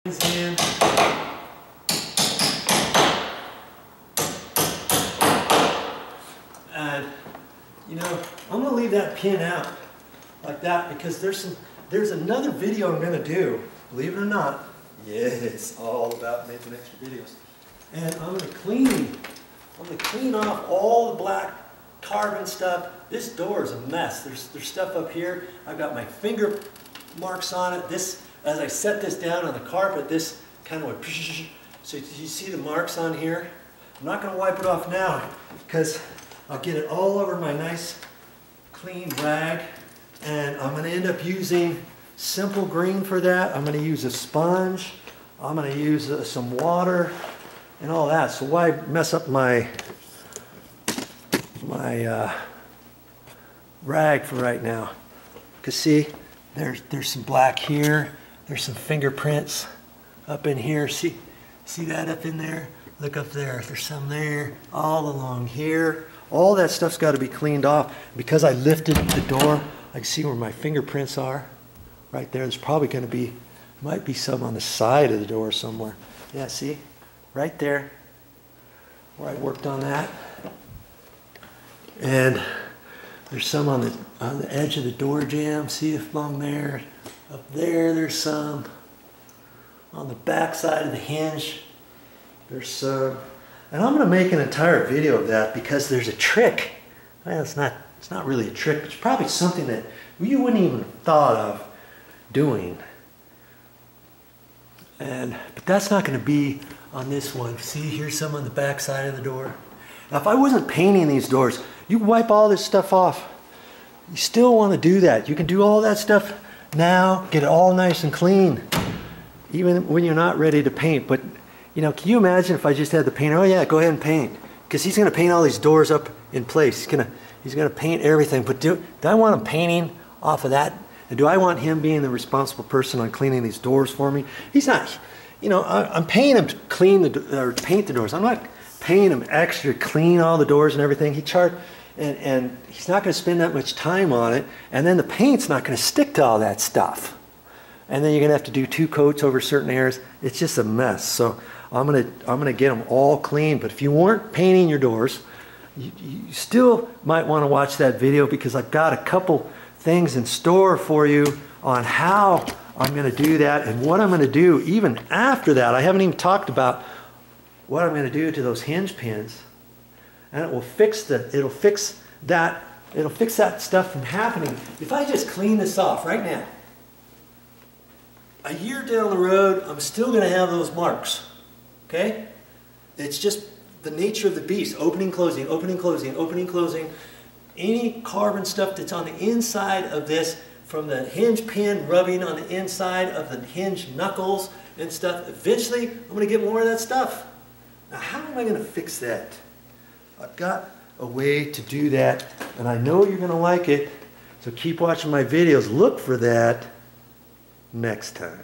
In. And you know, I'm gonna leave that pin out like that because there's another video I'm gonna do, believe it or not. Yeah, it's all about making extra videos. And I'm gonna clean off all the black carbon stuff. This door is a mess. There's stuff up here. I've got my finger marks on it. This, as I set this down on the carpet, this kind of went, so you see the marks on here? I'm not going to wipe it off now because I'll get it all over my nice clean rag, and I'm going to end up using simple green for that. I'm going to use a sponge. I'm going to use some water and all that. So why mess up my rag for right now? Because see, there's some black here. There's some fingerprints up in here. See that up in there? Look up there. There's some there. All along here. All that stuff's got to be cleaned off. Because I lifted the door, I can see where my fingerprints are. Right there. There's probably going to be, might be some on the side of the door somewhere. Yeah, see? Right there. Where I worked on that. And there's some on the edge of the door jamb. See if along there. Up there, there's some. On the back side of the hinge, there's some. And I'm going to make an entire video of that because there's a trick. Well, it's not really a trick, but it's probably something that you wouldn't even have thought of doing. But that's not going to be on this one. See, here's some on the back side of the door. Now, if I wasn't painting these doors, you wipe all this stuff off. You still want to do that. You can do all that stuff now, get it all nice and clean, even when you're not ready to paint. But, you know, can you imagine if I just had the painter, oh yeah, go ahead and paint. Because he's going to paint all these doors up in place. He's going to paint everything. But do I want him painting off of that? And do I want him being the responsible person on cleaning these doors for me? He's not, you know, I'm paying him to clean or paint the doors. I'm not paying him extra to clean all the doors and everything. He charged. And he's not going to spend that much time on it, and then the paint's not going to stick to all that stuff. And then you're going to have to do 2 coats over certain areas. It's just a mess. So I'm going to get them all clean. But if you weren't painting your doors, you still might want to watch that video because I've got a couple things in store for you on how I'm going to do that and what I'm going to do even after that. I haven't even talked about what I'm going to do to those hinge pins. And it will fix that stuff from happening. If I just clean this off right now, a year down the road, I'm still going to have those marks. Okay? It's just the nature of the beast. Opening, closing, opening, closing, opening, closing. Any carbon stuff that's on the inside of this, from the hinge pin rubbing on the inside of the hinge knuckles and stuff, eventually I'm going to get more of that stuff. Now, how am I going to fix that? I've got a way to do that, and I know you're going to like it, so keep watching my videos. Look for that next time.